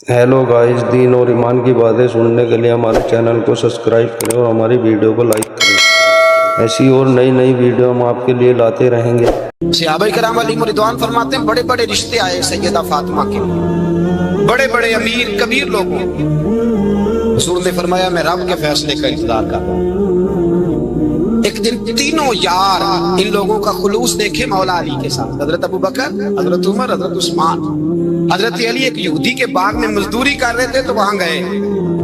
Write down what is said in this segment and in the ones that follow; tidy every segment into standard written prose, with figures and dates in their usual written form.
Hello guys, दीन और ईमान की बातें सुनने के लिए हमारे चैनल को सब्सक्राइब करें और हमारी वीडियो को लाइक करें। ऐसी और नई नई वीडियो हम आपके लिए लाते रहेंगे। सहाबा किराम अलैहिम रिदवान फरमाते हैं, बड़े बड़े रिश्ते आए सैयदा फातिमा के, बड़े बड़े अमीर कबीर लोगों। हुजूर ने फरमाया मैं रब के फैसले का इंतजार कर रहा हूँ। एक दिन तीनों यार इन लोगों का खुलूस देखे मौला अली के साथ, हजरत अबू बकर, हजरत उमर, हजरत उस्मान। हजरत अली एक यहूदी के बाग में मजदूरी कर रहे थे तो वहां गए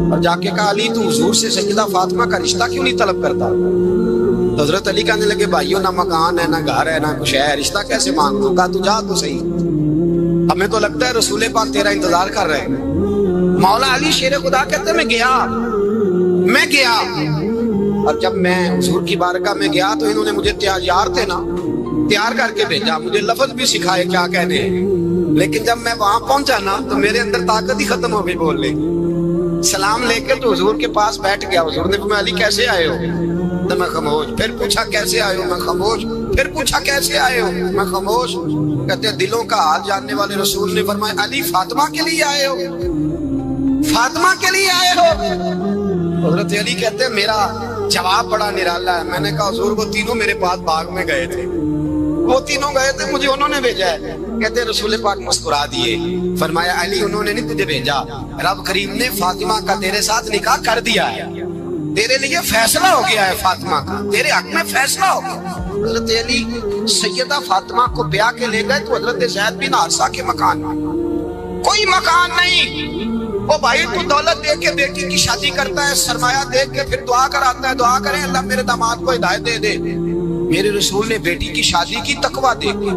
और जाके कहा, अली तू हुजूर से सैयदा फातिमा का रिश्ता क्यों नहीं तलब करता? तो हजरत अली कहने लगे, भाइयों ना मकान है, ना घर है, ना कुछ है, रिश्ता कैसे मांग लूं? कहा तू जा तो सही, हमें तो लगता है रसूल पाक तेरा इंतजार कर रहे हैं। मौला अली शेर खुदा कहते मैं गया और जब मैं हुजूर की बारगाह में गया तो इन्होंने मुझे यार थे ना, तैयार करके भेजा, मुझे लफ्ज भी सिखाए क्या कहने हैं। लेकिन जब मैं वहां पहुंचा ना तो मेरे अंदर ताकत ही खत्म हो गई बोलने की। सलाम लेकर तो हुजूर के पास बैठ गया। हुजूर ने कहा, अली कैसे आए हो? तो मैं खामोश। फिर पूछा कैसे आए हो? मैं खामोश। फिर पूछा कैसे आए हो? मैं खामोश। कहते दिलों का हाल जानने वाले रसूल ने फरमाया, अली फातिमा के लिए आए हो? फातिमा के लिए आए हो? हजरत अली कहते मेरा जवाब बड़ा निराला है। मैंने कहा हुजूर वो तीनों मेरे पास बाग में गए थे, वो तीनों गए थे, मुझे उन्होंने भेजा है। कहते रसूल पाक मुस्कुरा दिए, फरमाया अली उन्होंने नहीं तुझे भेजा, रब करीम ने फातिमा का तेरे साथ निकाह कर दिया है, तेरे लिए फैसला हो गया है, फातिमा का तेरे हक में फैसला हो गया। हजरत अली सैयदा फातिमा को ब्याह के ले गए तो हजरत ज़ैद बिन हारिसा के मकान में कोई मकान नहीं। ओ भाई तू दौलत दे के बेटी की शादी करता है, सरमाया दे के फिर दुआ कराता है, दुआ करें अल्लाह मेरे दामाद को हिदायत दे दे। मेरे रसूल ने बेटी की शादी की तकवा दे के,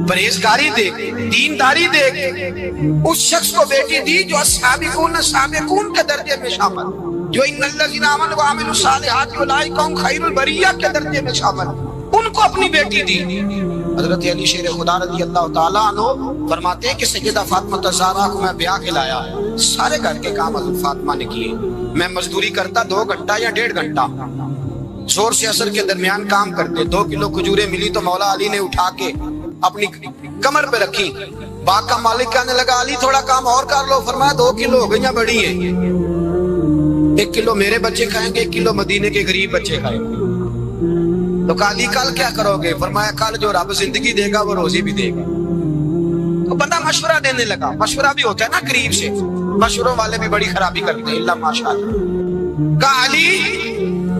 परहेजगारी दे के, दीनदारी दे के उस शख्स को बेटी दी जो साबिकून के दर्जे में शामिल, जो इन्नल्लज़ीना आमनू व अमिलुस सालिहाति उलाइका हुम खैरुल बरिया के दर्जे में शामिल, उनको अपनी बेटी दी। हजरत अली शेर खुदा रज़ी अल्लाह तआला अन्हु फरमाते हैं कि सैयदा फातिमा ज़हरा को मैं ब्याह के लाया, सारे घर के काम हज़रत फातिमा ने किए। मैं मजदूरी करता 2 घंटा या 1.5 घंटा, जोर से असर के दरमियान काम करते। 2 किलो खजूरें मिली तो मौला अली ने उठा के अपनी कमर पे रखी। बाग का मालिक कहने लगा, अली थोड़ा काम और कर लो। फरमाया 2 किलो हो गई, बड़ी है, 1 किलो मेरे बच्चे खाएंगे, 1 किलो मदीने के गरीब बच्चे खाएंगे। तो काली कल क्या करोगे? फरमाया कल जो रब जिंदगी देगा वो रोजी भी देगा। तो बंदा मशवरा देने लगा। मशवरा भी होता है ना करीब से, मशवरों वाले भी बड़ी खराबी करते हैं, इल्ला माशाअल्लाह। कहा अली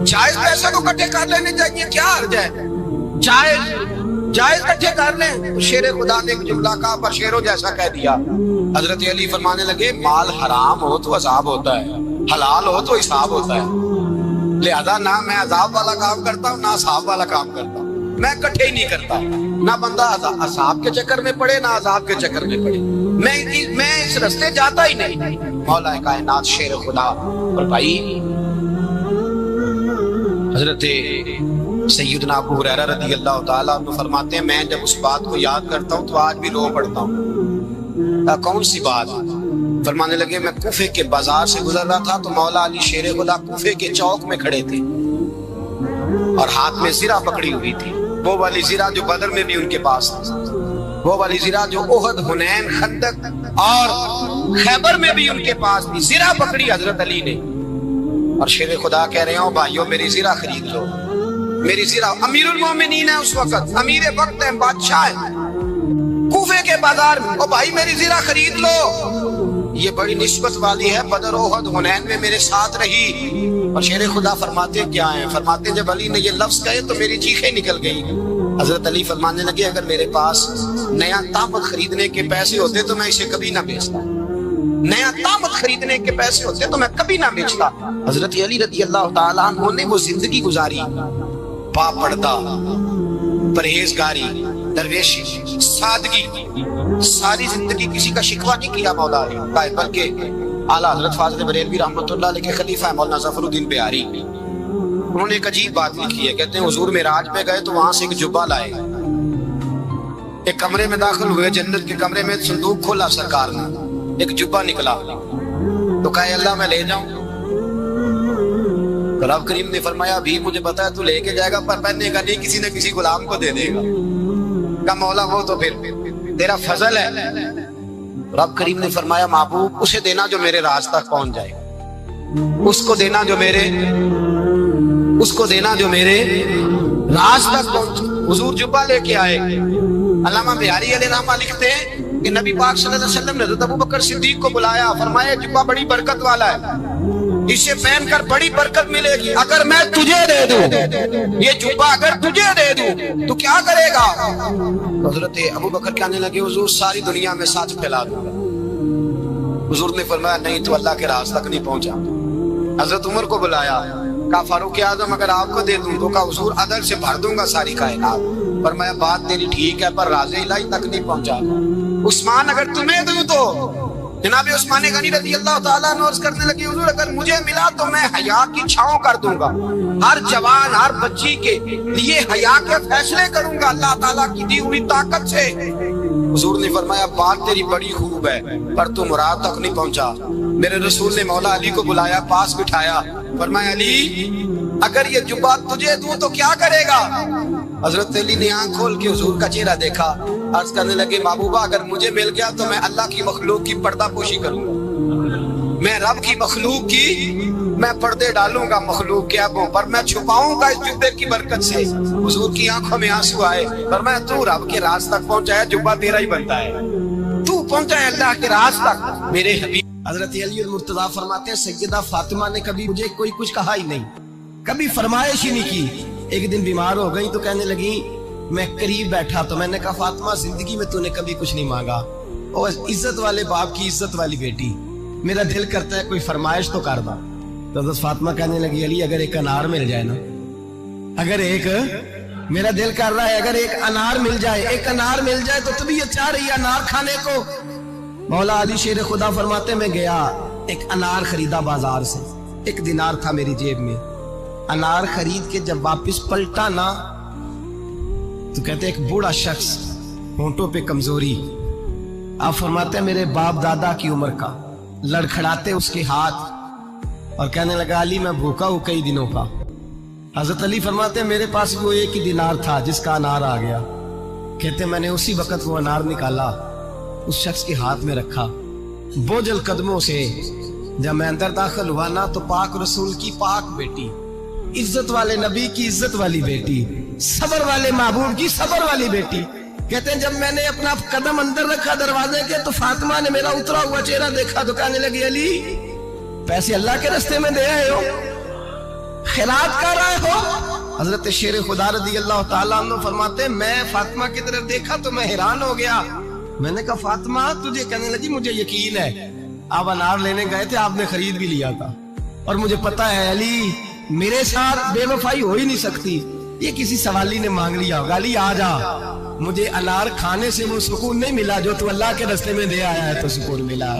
जायज पैसे को इकट्ठे कर लेने चाहिए, क्या हर्ज है? जायज इकट्ठे कर लें। शेर खुदा ने एक जुमला कहा पर शेरों जैसा कह दिया। हजरत अली फरमाने लगे, माल हराम हो तो अजाब होता है, हलाल हो तो हिसाब होता है। लिहाजा ना मैं अजाब वाला काम करता हूँ, ना असाब वाला काम करता हूँ, मैं इकट्ठे ही नहीं करता। ना बंदा असाब के चक्कर में पड़े, ना अजाब के चक्कर में पड़े। मैं इस रास्ते जाता ही नहीं। मौला कायनात शेर खुदा। और भाई हजरत सैयदना अबू हुरैरा रज़ी अल्लाह तआला अन्हु फरमाते हैं, मैं जब उस बात को याद करता हूँ तो आज भी रो पड़ता हूँ। कौन सी बात? फरमाने लगे, मैं कूफे के बाजार से गुजर रहा था तो मौला अली शेर खुदा कूफे के चौक में खड़े थे और हाथ में ज़िरा पकड़ी हुई थी, वो वाली ज़िरा जो बदर में भी उनके पास थी, वो वाली ज़िरा जो उहद, हुनैन, खंदक और खैबर में भी उनके पास थी। ज़िरा पकड़ी हजरत अली ने और शेर खुदा कह रहे हो, भाइयों मेरी ज़िरा खरीद लो, मेरी ज़िरा। अमीरुल मोमिनीन है उस वक्त, अमीर वक्त है, बादशाह है, कूफे के बाजार में। ओ भाई मेरी ज़िरा खरीद लो, ये बड़ी निस्बत वाली है, बदर, उहद, हुनैन में मेरे साथ रही। और शेर खुदा फरमाते क्या है? फरमाते जब अली ने ये लफ्ज कहे तो मेरी चीखें निकल गई। हजरत अली फरमाने लगे, अगर मेरे पास नया ताबत खरीदने के पैसे होते तो मैं इसे कभी ना बेचता, नया ताबत खरीदने के पैसे होते तो मैं कभी ना बेचता। हजरत अली रज़ी अल्लाह तआला अन्हु ने वो जिंदगी गुजारी, बापर्दा, परहेजगारी, दरवेशी, सादगी, सारी जिंदगी किसी का शिकवा नहीं किया मौला अली, बल्कि आला हजरत फाज़िल बरेलवी रहमतुल्लाह अलैह के खलीफा मौलाना ज़फरुद्दीन बिहारी, उन्होंने एक अजीब बात लिखी है। कहते हैं हुजूर मेराज पे गए तो वहां से एक जुब्बा लाए, एक कमरे में दाखिल हुए, जन्नत के कमरे में संदूक खोला सरकार ने, एक जुब्बा निकला तो कहा अल्लाह मैं ले जाऊं? तो रब करीम ने फरमाया, अभी मुझे पता है तू लेके जाएगा पर पहनेगा नहीं, किसी न किसी गुलाम को दे देगा। कहा मौला वो तो फिर तेरा फजल है। रब करीम ने फरमाया महबूब उसे देना जो मेरे राज तक पहुंच जाए, उसको देना जो मेरे राज तक पहुंचे। हुजूर जुब्बा लेके आए। अल्लामा बिहारी अलैहिर्रहमा लिखते हैं कि नबी पाक सल्लल्लाहु अलैहि वसल्लम ने हज़रत अबू बकर सिद्दीक को बुलाया, फरमाया जुब्बा बड़ी बरकत वाला है, इसे पहनकर बड़ी बरकत मिलेगी। अगर मैं तुझे दे दूं, ये जुब्बा अगर तुझे दे दूं तो क्या करेगा? तो हज़रत अबू बकर कहने लगे हुजूर सारी दुनिया में सच फैला दूंगा। हुजूर ने फरमाया नहीं, तो अल्लाह के राज तक नहीं पहुंचा। हज़रत उमर को बुलाया, कहा फारूक आजम अगर आपको दे दूं तो कहा हुजूर अदल से भर दूंगा सारी कायनात। फरमाया बात तेरी ठीक है पर राज़े इलाही तक नहीं पहुंचा। उस्मान अगर तुम्हें दूं तो जनाब उस्मान गनी रज़ी अल्लाह ताला अन्हु अर्ज़ करने लगे हुजूर अगर मुझे मिला तो मैं हया की छांव कर दूंगा, हर जवान हर बच्ची के लिए हया के फैसले करूंगा अल्लाह ताला की दी हुई ताकत से। हुजूर ने फरमाया बात तेरी बड़ी खूब है पर तू मुराद तक नहीं पहुंचा। मेरे रसूल ने मौला अली को बुलाया, पास बिठाया, फरमाया अली अगर ये जुब्बा तुझे दूं तो क्या करेगा? हजरत अली ने आंख खोल के हुजूर का चेहरा देखा, अर्ज करने लगे महबूबा अगर मुझे मिल गया तो मैं अल्लाह की मखलूक की पर्दा पोशी करूंगा, मैं रब की मखलूक की मैं पर्दे डालूंगा मखलूक के ऐबों पर, मैं छुपाऊंगा इस जुब्बे की बरकत से। हुजूर की आंखों में आंसू आए, फरमाया तू रब के राज तक पहुंचा है, जुब्बा तेरा ही बनता है, तू पहुंचा है अल्लाह के राज तक मेरे हबीब। हजरत अली मुर्तजा फरमाते हैं सैयदा फातिमा ने कभी मुझे कोई कुछ कहा ही नहीं, कभी फरमाइश ही नहीं की। एक दिन बीमार हो गई तो कहने लगी, मैं करीब बैठा तो मैंने कहा फातिमा जिंदगी में तूने कभी कुछ नहीं मांगा, और इज्जत वाले बाप की इज्जत वाली बेटी, मेरा दिल करता है कोई फरमाइश तो कर दा। तो हजरत फातिमा कहने लगी अली अगर एक अनार मिल जाए ना, अगर एक मेरा दिल कर रहा है अगर एक अनार मिल जाए, एक अनार मिल जाए तो तभी ये चाह रही है अनार खाने को। मौला अली शेर खुदा फरमाते मैं गया एक अनार खरीदा बाजार से, एक दिनार था मेरी जेब में, अनार खरीद के जब वापस पलटा ना तो कहते एक बूढ़ा शख्स, होंठों पे कमजोरी, आप फरमाते मेरे बाप दादा की उम्र का, लड़खड़ाते उसके हाथ और कहने लगा अली मैं भूखा हूं कई दिनों का। हजरत अली फरमाते मेरे पास वो एक ही दिनार था जिसका अनार आ गया। कहते मैंने उसी वक्त वो अनार निकाला, उस शख्स के हाथ में रखा, बोझल कदमों से जब मैं अंदर दाखिल हुआ ना तो पाक रसूल की पाक बेटी, इज्जत वाले नबी की इज्जत वाली बेटी, सबर वाले महबूब की सबर वाली बेटी। कहते हैं जब मैंने अपना कदम अंदर रखा दरवाजे के तो फातिमा ने मेरा उतरा हुआ चेहरा देखा तो कहने लगी अली पैसे अल्लाह के रास्ते में दे आए हो, खैरात कर रहे हो। हजरत शेर खुदा रज़ी अल्लाह ताला अन्हु फरमाते मैं फातिमा की तरफ देखा तो मैं हैरान हो गया। मैंने कहा फातिमा तुझे? कहने लगी मुझे यकीन है आप अनार लेने गए थे, आपने खरीद भी लिया था, और मुझे पता है अली मेरे साथ बेवफाई हो ही नहीं सकती, ये किसी सवाली ने मांग लिया होगा। अली आ जा, मुझे अनार खाने से वो सुकून नहीं मिला जो तू अल्लाह के रास्ते में दे आया है तो सुकून मिला,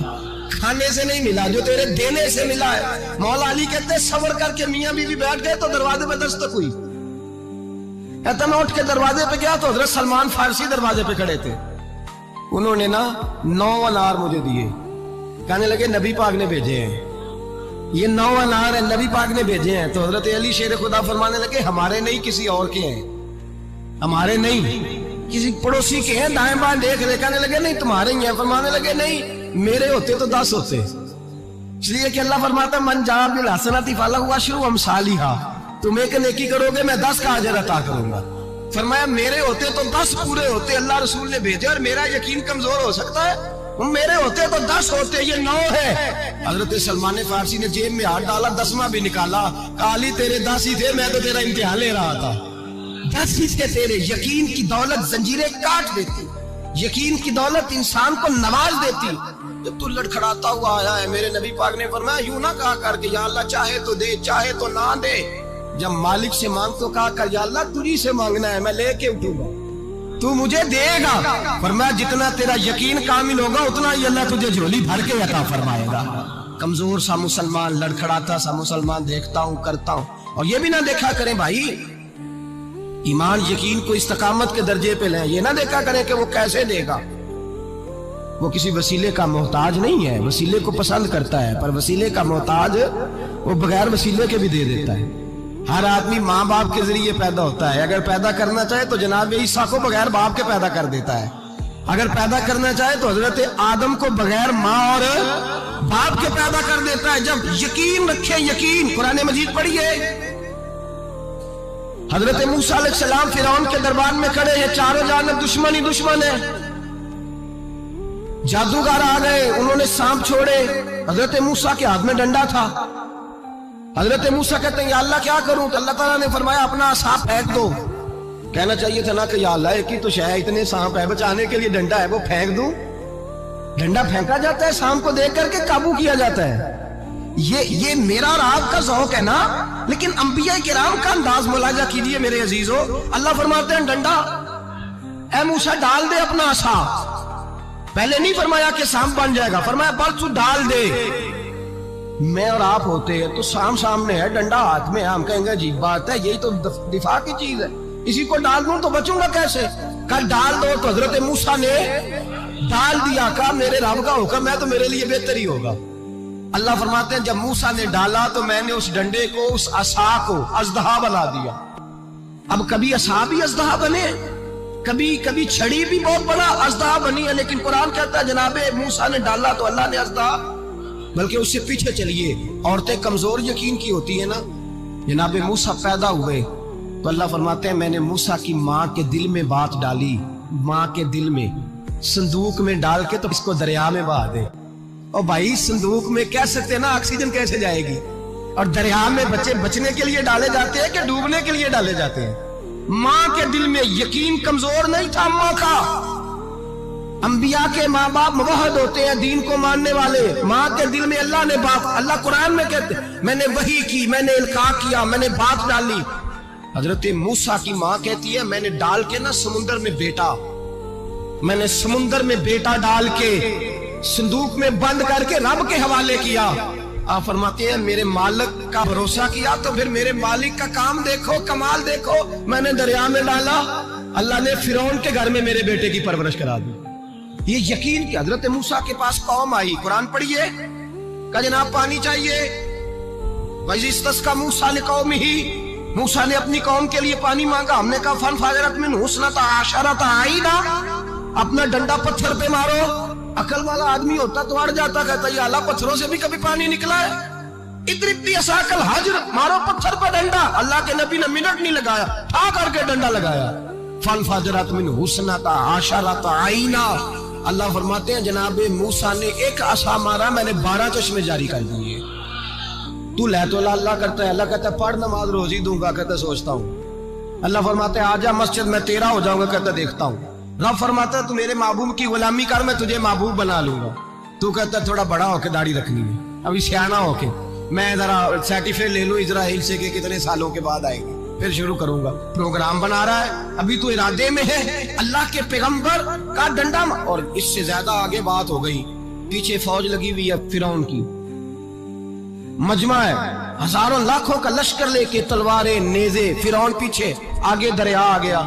खाने से नहीं मिला जो तेरे देने से मिला है। मौला अली कहते सबर करके मियां बीवी बैठ गए तो दरवाजे पे दस्तक हुई। कहता मैं उठ के दरवाजे पे गया तो हजरत सलमान फारसी दरवाजे पे खड़े थे, उन्होंने ना 9 अनार मुझे दिए, कहने लगे नबी पाक ने भेजे हैं, ये 9 अनार है नबी पाक ने भेजे हैं। तो हजरत अली शेर खुदा फरमाने लगे हमारे नहीं किसी और के हैं, हमारे नहीं किसी पड़ोसी के हैं, दाएं बाएं देख रहे, कहने लगे नहीं तुम्हारे ही हैं। फरमाने लगे नहीं मेरे होते तो 10 होते, इसलिए कि अल्लाह फरमाता मन जा बिल हसनती फलहु अशरु अमसालिहा, तुम एक नेकी करोगे मैं 10 का अजर अता करूंगा। फरमाया मेरे होते तो 10 पूरे होते, अल्लाह रसूल ने भेजे, और मेरा यकीन कमजोर हो सकता है, मेरे होते तो 10 होते, ये 9 है। हजरत सलमान फारसी ने जेब में हाथ डाला, 10वां भी निकाला, काली तेरे 10 ही थे, मैं तो तेरा इम्तिहान ले रहा था। 10 ही थे तेरे, यकीन की दौलत जंजीरें काट देती, यकीन की दौलत इंसान को नवाज देती। जब तू लड़खड़ाता हुआ आया है, मेरे नबी पाक ने फरमाया यूं ना कहा कर कि या अल्लाह चाहे तो दे चाहे तो ना दे, जब मालिक से मांग तो कहा कर या अल्लाह तुझी से मांगना है, मैं लेके उठूंगा, तू मुझे देगा। फरमाया जितना तेरा यकीन कामिल होगा उतना ही अल्लाह तुझे झोली भर के अता फरमाएगा। कमजोर सा मुसलमान, लड़खड़ाता सा मुसलमान देखता हूं करता हूं, और ये भी ना देखा करें भाई ईमान यकीन को इस्तकामत के दर्जे पे लें, ये ना देखा करें कि वो कैसे देगा, वो किसी वसीले का मोहताज नहीं है, वसीले को पसंद करता है, पर वसीले का मोहताज वो बगैर वसीले के भी दे देता है। हर आदमी माँ बाप के जरिए पैदा होता है, अगर पैदा करना चाहे तो जनाब ईसा को बगैर बाप के पैदा कर देता है, اگر پیدا کرنا چاہے تو حضرت آدم کو بغیر ماں اور باپ کے پیدا کر دیتا ہے. جب یقین رکھے, یقین, قرآن مجید پڑھیے. حضرت موسیٰ علیہ السلام فرعون کے دربار میں کھڑے ہیں, چاروں جانب دشمن ہی دشمن ہے. جادوگر آ گئے, انہوں نے سانپ چھوڑے, حضرت موسیٰ کے ہاتھ میں ڈنڈا تھا. حضرت موسیٰ کہتے ہیں یا اللہ کیا کروں؟ تو اللہ تعالیٰ نے فرمایا اپنا عصا پھینک دو. کہنا چاہیے تھا نا کہ یا اللہ ایک ہی تو شے ہے, اتنے سانپ ہے, بچانے کے لیے ڈنڈا ہے وہ پھینک دوں. ڈنڈا پھینکا جاتا ہے, سانپ کو دیکھ کر کے قابو کیا جاتا ہے. یہ میرا اور آپ کا ذوق ہے نا, لیکن انبیاء کرام کا انداز ملاحظہ کیجیے میرے عزیزو. اللہ فرماتے ہیں ڈنڈا, اے موسیٰ ڈال دے اپنا عصا. پہلے نہیں فرمایا کہ سانپ بن جائے گا, فرمایا بس تو ڈال دے. میں اور آپ ہوتے ہیں تو سانپ سامنے ہے, ڈنڈا ہاتھ میں ہے, ہم کہیں گے عجیب بات ہے, یہی تو دفاع کی چیز ہے, اسی کو ڈال دوں تو بچوں گا کیسے؟ کل ڈال دو. تو حضرت موسیٰ نے ڈال دیا, کہا میرے رب کا حکم ہے تو میرے لیے بہتر ہی ہوگا. اللہ فرماتے ہیں جب موسیٰ نے ڈالا تو میں نے اس ڈنڈے کو, اس عصا کو اژدہا بنا دیا. اب کبھی عصا بھی اژدہا بنے, کبھی چھڑی بھی بہت بڑا اژدہا بنی ہے, لیکن قرآن کہتا ہے جناب موسیٰ نے ڈالا تو اللہ نے اژدہا. بلکہ اس سے پیچھے چلیے, عورتیں کمزور یقین کی ہوتی ہیں نا. جناب موسیٰ پیدا ہوئے تو اللہ فرماتے ہیں میں نے موسیٰ کی ماں کے دل میں بات ڈالی, ماں کے دل میں, صندوق میں ڈال کے تو اس کو دریا میں بہا دے. اور بھائی صندوق میں کہہ سکتے ہیں نا آکسیجن کیسے جائے گی, اور دریا میں بچے بچنے کے لیے ڈالے جاتے ہیں کہ ڈوبنے کے لیے ڈالے جاتے ہیں. ماں کے دل میں یقین کمزور نہیں تھا ماں کا. انبیاء کے ماں باپ موحد ہوتے ہیں, دین کو ماننے والے. ماں کے دل میں اللہ نے بات, اللہ قرآن میں کہتے میں نے وحی کی, میں نے القاء کیا, میں نے بات ڈالی. حضرت موسیٰ کی ماں کہتی ہے میں نے ڈال کے نا سمندر میں بیٹا, میں نے سمندر میں بیٹا ڈال کے صندوق میں بند کر کے رب کے حوالے کیا. آپ فرماتے ہیں میرے مالک کا بھروسہ کیا تو پھر میرے مالک کا کام دیکھو, کمال دیکھو. میں نے دریا میں ڈالا, اللہ نے فرعون کے گھر میں میرے بیٹے کی پرورش کرا دی. یہ یقین کہ حضرت موسیٰ کے پاس قوم آئی, قرآن پڑھیے, کہ جناب پانی چاہیے. وَإِذِ اسْتَسْقَىٰ مُوسَىٰ لِقَوْمِهِ, موسیٰ نے اپنی قوم کے لیے پانی مانگا. ہم نے کہا فَانْفَجَرَتْ مِنْهُ اثْنَتَا عَشَرَةَ عَيْنًا, اپنا ڈنڈا پتھر پہ مارو. عقل والا آدمی ہوتا تو اڑ جاتا, کہتا یا اللہ پتھروں سے بھی کبھی پانی نکلا ہے؟ اِضْرِب بِعَصَاكَ الْحَجْرَ, مارو پتھر پہ ڈنڈا. اللہ کے نبی نے منٹ نہیں لگایا, ٹھا کر کے ڈنڈا لگایا. فَانْفَجَرَتْ مِنْهُ اثْنَتَا عَشَرَةَ عَيْنًا. اللہ فرماتے ہیں جناب موسیٰ نے ایک عصا مارا, میں نے 12 چشمے جاری کر دیے. تو لے تو اللہ کرتا ہے, اللہ کہتا ہے پڑھ نماز روزی دوں گا, کہتا سوچتا ہوں. اللہ فرماتے ہیں آجا مسجد میں تیرا ہو جاؤں گا, کہتا دیکھتا ہوں. رب فرماتا ہے تو میرے محبوب کی غلامی کر, میں تجھے محبوب بنا لوں گا. تو کہتا ہے تھوڑا بڑا ہو کے داڑھی رکھنی ہے, ابھی سیانہ ہو کے, میں ذرا سرٹیفکیٹ لے لوں اسرائیل سے کہ کتنے سالوں کے بعد آئے گی, پھر شروع کروں گا. پروگرام بنا رہا ہے, ابھی تو ارادے میں ہے. اللہ کے پیغمبر کا ڈنڈا, اور اس سے زیادہ آگے بات ہو گئی. پیچھے فوج لگی ہوئی ہے فرعون کی, مجمع ہے, ہزاروں لاکھوں کا لشکر لے کے, تلواریں, نیزے. فرعون پیچھے, آگے دریا آ گیا.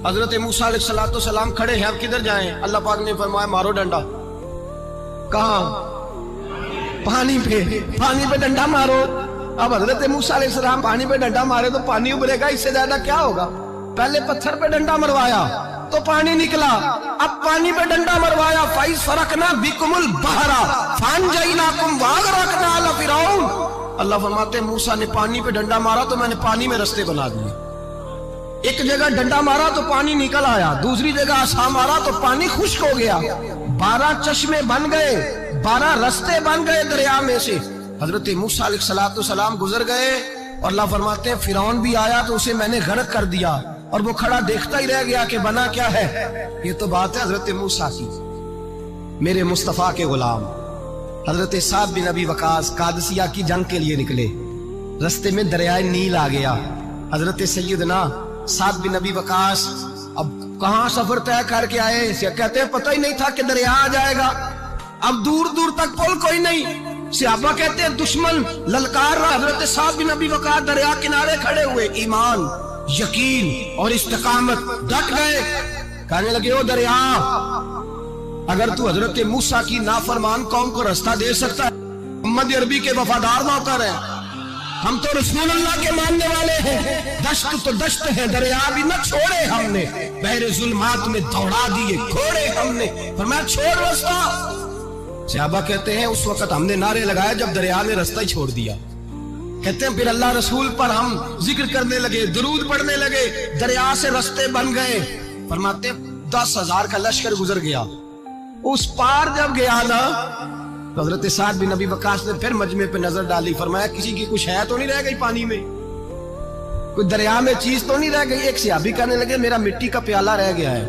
حضرت موسیٰ علیہ السلام کھڑے ہیں, اب کدھر جائیں؟ اللہ پاک نے فرمایا مارو ڈنڈا. کہاں؟ پانی پہ ڈنڈا مارو. اب حضرت موسیٰ علیہ السلام پانی پہ ڈنڈا مارے تو پانی ابلے گا, اس سے زیادہ کیا ہوگا؟ پہلے پتھر پہ ڈنڈا مروایا تو پانی نکلا, اب پانی پہ ڈنڈا مروایا. فَإِذْ فَرَقْنَا بِكُمُ الْبَحْرَ فَأَنْجَيْنَاكُمْ وَأَغْرَقْنَا آلَ فِرْعَوْنَ. اللہ فرماتے ہیں موسیٰ نے پانی پہ ڈنڈا مارا تو میں نے پانی میں رستے بنا دیے. ایک جگہ ڈنڈا مارا تو پانی نکل آیا, دوسری جگہ عصا مارا تو پانی خشک ہو گیا. 12 چشمے بن گئے, 12 رستے بن گئے دریا میں سے. حضرت موسیٰ علیہ السلام گزر گئے, اور اللہ فرماتے ہیں فرعون بھی آیا تو اسے میں نے غرق کر دیا, اور وہ کھڑا دیکھتا ہی رہ گیا کہ بنا کیا ہے. یہ تو بات ہے حضرت موسیٰ کی. میرے مصطفیٰ کے غلام حضرت سعد بن ابی وقاص قادسیہ کی جنگ کے لیے نکلے, رستے میں دریائے نیل آ گیا. حضرت سیدنا سعد بن ابی وقاص اب کہاں سفر طے کر کے آئے, کہتے ہیں پتہ ہی نہیں تھا کہ دریا آ جائے گا. اب دور دور تک پل کوئی نہیں. صحابہ کہتے ہیں دشمن للکار رہا, حضرت سعد بن ابی وقاص دریا کنارے کھڑے ہوئے, ایمان, یقین اور استقامت, ڈٹ گئے. کہنے لگے او دریا, اگر تو حضرت موسیٰ کی نافرمان قوم کو رستہ دے سکتا ہے, محمد عربی کے وفادار نوکر ہیں, ہم تو رسول اللہ کے ماننے والے ہیں، دشت تو دشت ہے، دریا بھی نہ چھوڑے ہم نے، بحر ظلمات میں دوڑا دیے گھوڑے ہم نے، فرمایا چھوڑ رستہ۔ صحابہ کہتے ہیں اس وقت ہم نے نعرے لگائے جب دریا نے رستہ ہی چھوڑ دیا۔ کہتے ہیں پھر اللہ رسول پر ہم ذکر کرنے لگے، درود پڑھنے لگے، دریا سے رستے بن گئے۔ فرماتے 10,000 کا لشکر گزر گیا، اس پار جب گیا نا تو حضرت سعد بن نبی وقاص نے پھر مجمع پہ نظر ڈالی، فرمایا کسی کی کچھ ہے تو نہیں رہ گئی پانی میں، کوئی دریا میں چیز تو نہیں رہ گئی؟ ایک صحابی کہنے لگے میرا مٹی کا پیالہ رہ گیا ہے۔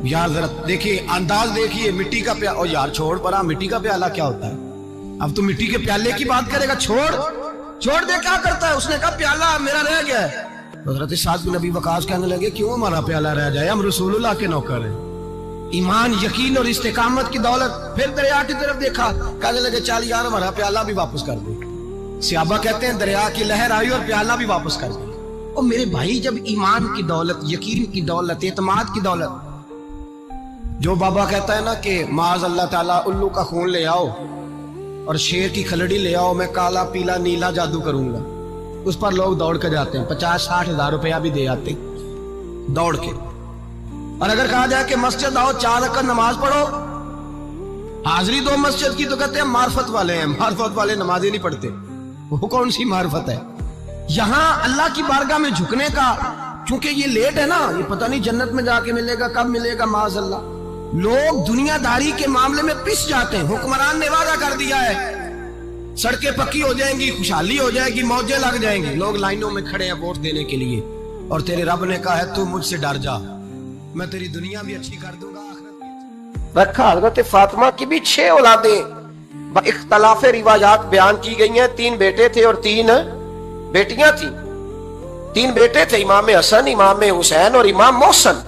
یار ذرا دیکھیے انداز دیکھیے، مٹی کا پیالہ، اور یار چھوڑ پرا، مٹی کا پیالہ کیا ہوتا ہے؟ اب تو مٹی کے پیالے کی بات کرے گا، چھوڑ دے، کیا کرتا ہے؟ اس نے کہا پیالہ میرا رہ گیا ہے۔ حضرت سعد بن نبی وقاص کہنے لگے کیوں ہمارا پیالہ رہ جائے، ہم رسول اللہ کے نوکر ہیں۔ ایمان، یقین اور استقامت کی دولت، پھر دریا کی طرف دیکھا، کہنے لگے چل یار ہمارا پیالہ بھی واپس کر دے۔ صحابہ کہتے ہیں دریا کی لہر آئی اور پیالہ بھی واپس کر دی۔ اور میرے بھائی جب ایمان کی دولت، یقین کی دولت، اعتماد کی دولت، جو بابا کہتا ہے نا کہ معاذ اللہ تعالیٰ الو کا خون لے آؤ اور شیر کی کھلڑی لے آؤ، میں کالا پیلا نیلا جادو کروں گا، اس پر لوگ دوڑ کے جاتے ہیں، 50-60 ہزار روپیہ بھی دے آتے دوڑ کے۔ اور اگر کہا جائے کہ مسجد آؤ 4 رکعت نماز پڑھو، حاضری دو مسجد کی، تو کہتے ہیں معرفت والے ہیں، معرفت والے نمازیں نہیں پڑھتے۔ وہ کون سی معرفت ہے؟ یہاں اللہ کی بارگاہ میں جھکنے کا، چونکہ یہ لیٹ ہے نا، یہ پتہ نہیں جنت میں جا کے ملے گا، کب ملے گا، معاذ اللہ۔ لوگ دنیا داری کے معاملے میں پس جاتے ہیں، حکمران نے وعدہ کر دیا ہے سڑکیں پکی ہو جائیں گی، خوشحالی ہو جائے گی، موجیں لگ جائیں گی، لوگ لائنوں میں کھڑے ہیں ووٹ دینے کے لیے، اور تیرے رب نے کہا ہے تو مجھ سے ڈر جا، میں تیری دنیا بھی اچھی کر دوں گا، آخرت بھی۔ رکھا حضرت فاطمہ کی بھی 6 اولادیں اختلاف روایات بیان کی گئی ہیں، 3 بیٹے تھے اور 3 بیٹیاں تھیں۔ 3 بیٹے تھے، امام حسن، امام حسین اور امام محسن۔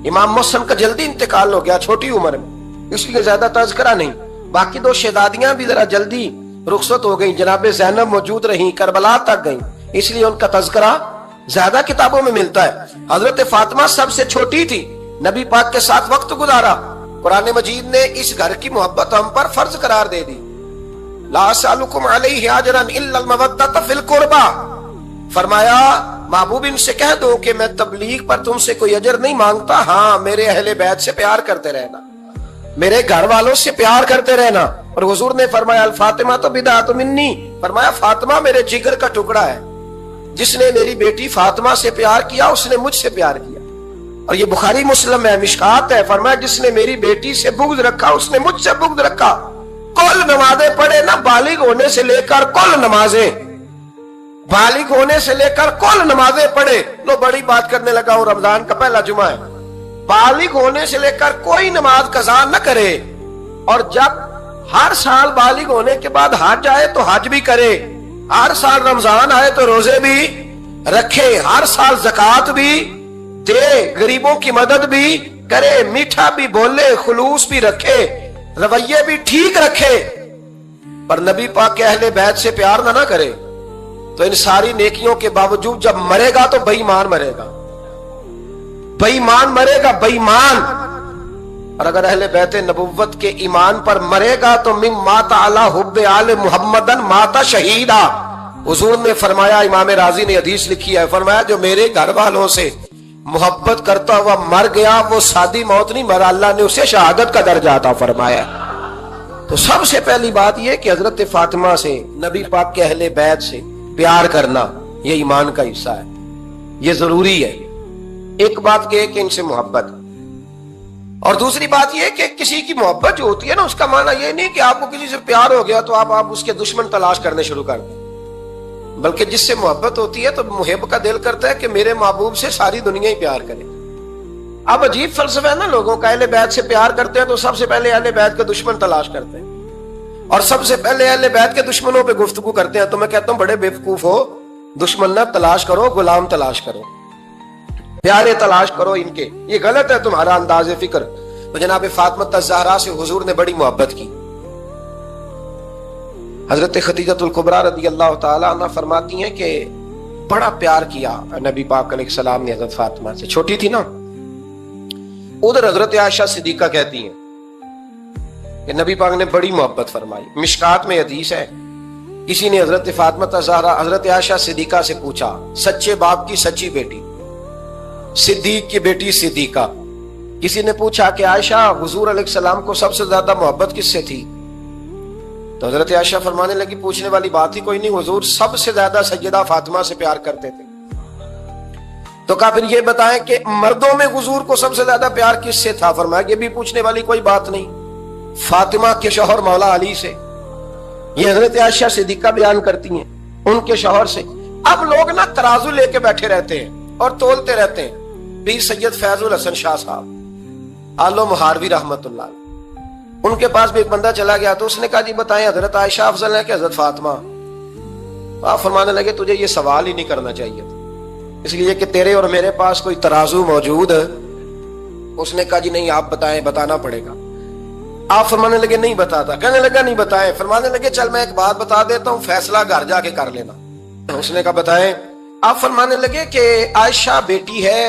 امام محسن کا جلدی انتقال ہو گیا چھوٹی عمر میں، اس لیے زیادہ تذکرہ نہیں۔ باقی 2 شہزادیاں بھی ذرا جلدی رخصت ہو گئیں، جناب زینب موجود رہیں، کربلا تک گئیں، اس لیے ان کا تذکرہ زیادہ کتابوں میں ملتا ہے۔ حضرت فاطمہ سب سے چھوٹی تھی، نبی پاک کے ساتھ وقت گزارا، قرآن مجید نے اس گھر کی محبت ہم پر فرض قرار دے دی۔ لا اسألکم علیہ اجرا الا المودۃ فی القربى، فرمایا محبوب ان سے کہہ دو کہ میں تبلیغ پر تم سے کوئی اجر نہیں مانگتا، ہاں میرے اہل بیت سے پیار کرتے رہنا، میرے گھر والوں سے پیار کرتے رہنا۔ اور حضور نے فرمایا الفاطمہ تو بدعۃ منی، فرمایا فاطمہ میرے جگر کا ٹکڑا ہے، جس نے میری بیٹی فاطمہ سے پیار کیا اس نے مجھ سے پیار کیا۔ اور یہ بخاری مسلم ہے، مشکات ہے، فرمایا جس نے میری بیٹی سے بغض رکھا اس نے مجھ سے بغض رکھا۔ کل نمازیں پڑھے نا، بالغ ہونے سے لے کر کل نمازیں، بالغ ہونے سے لے کر کل نمازیں پڑھے۔ لو بڑی بات کرنے لگا ہوں، رمضان کا پہلا جمعہ ہے، بالغ ہونے سے لے کر کوئی نماز قضا نہ کرے، اور جب ہر سال بالغ ہونے کے بعد حج آئے تو حج بھی کرے، ہر سال رمضان آئے تو روزے بھی رکھے، ہر سال زکوٰۃ بھی دے، غریبوں کی مدد بھی کرے، میٹھا بھی بولے، خلوص بھی رکھے، رویے بھی ٹھیک رکھے، پر نبی پاک کے اہل بیت سے پیار نہ کرے تو ان ساری نیکیوں کے باوجود جب مرے گا تو بے ایمان مرے گا، بے ایمان مرے گا، بے ایمان۔ اور اگر اہل بیت نبوت کے ایمان پر مرے گا تو من مات علی حب آل محمدن مات شہیدا۔ حضور نے فرمایا، امام راضی نے حدیث لکھی ہے، فرمایا جو میرے گھر والوں سے محبت کرتا ہوا مر گیا وہ سادی موت نہیں مرا، اللہ نے اسے شہادت کا درجہ عطا فرمایا۔ تو سب سے پہلی بات یہ کہ حضرت فاطمہ سے، نبی پاک کے اہل بیت سے پیار کرنا یہ ایمان کا حصہ ہے، یہ ضروری ہے۔ ایک بات یہ کہ ان سے محبت، اور دوسری بات یہ کہ کسی کی محبت جو ہوتی ہے نا، اس کا معنی یہ نہیں کہ آپ کو کسی سے پیار ہو گیا تو آپ اس کے دشمن تلاش کرنے شروع کر دیں، بلکہ جس سے محبت ہوتی ہے تو محب کا دل کرتا ہے کہ میرے محبوب سے ساری دنیا ہی پیار کرے۔ اب عجیب فلسفہ ہے نا لوگوں کا، اہل بیت سے پیار کرتے ہیں تو سب سے پہلے اہل بیت کے دشمن تلاش کرتے ہیں، اور سب سے پہلے اہل بیت کے دشمنوں پہ گفتگو کرتے ہیں۔ تو میں کہتا ہوں بڑے بیوقوف ہو، دشمن نہ تلاش کرو، غلام تلاش کرو، پیارے تلاش کرو ان کے، یہ غلط ہے تمہارا انداز فکر۔ تو جناب فاطمہ الزہرا سے حضور نے بڑی محبت کی۔ حضرت خدیجہ الکبریٰ رضی اللہ تعالی عنہ فرماتی ہیں کہ بڑا پیار کیا نبی پاک علیہ السلام نے حضرت فاطمہ سے، چھوٹی تھی نا۔ ادھر حضرت عائشہ صدیقہ کہتی ہیں کہ نبی پاک نے بڑی محبت فرمائی۔ مشکات میں حدیث ہے किसी ने हजरत फातिमा ज़हरा हजरत आयशा सिद्दीका से पूछा, सच्चे बाप की सच्ची बेटी, सिद्दीक की बेटी सिद्दीका। किसी ने पूछा कि आयशा हुजूर अलैहिस्सलाम को सबसे ज्यादा मोहब्बत किससे थी? तो हजरत आयशा फरमाने लगी, पूछने वाली बात ही कोई नहीं, हुजूर सबसे ज्यादा सैयदा फातिमा से प्यार करते थे। तो कहा फिर ये बताएं कि मर्दों में हुजूर को सबसे ज्यादा प्यार किससे था? फरमाया ये भी पूछने वाली कोई बात नहीं, फातिमा के शौहर मौला अली से। ये हजरत आयशा सिद्दीका बयान करती हैं, उनके शौहर से। अब लोग ना तराजू लेके बैठे रहते हैं और तोलते रहते हैं। पीर सैयद फैजुल हसन शाह साहब आलो मुहारवी रहमतुल्लाह, उनके पास भी एक बंदा चला गया, तो उसने कहा जी बताएं हजरत आयशा अफजल है कि हजरत फातिमा? आप फरमाने लगे तुझे ये सवाल ही नहीं करना चाहिए था, इसलिए कि तेरे और मेरे पास कोई तराजू मौजूद है। उसने कहा जी नहीं आप बताएं, बताना पड़ेगा। आप फरमाने लगे नहीं बताता। कहने लगा नहीं बताएं। फरमाने लगे चल मैं एक बात बता देता हूं, फैसला घर जाके कर लेना। उसने कहा बताएं। आप फरमाने लगे कि आयशा बेटी है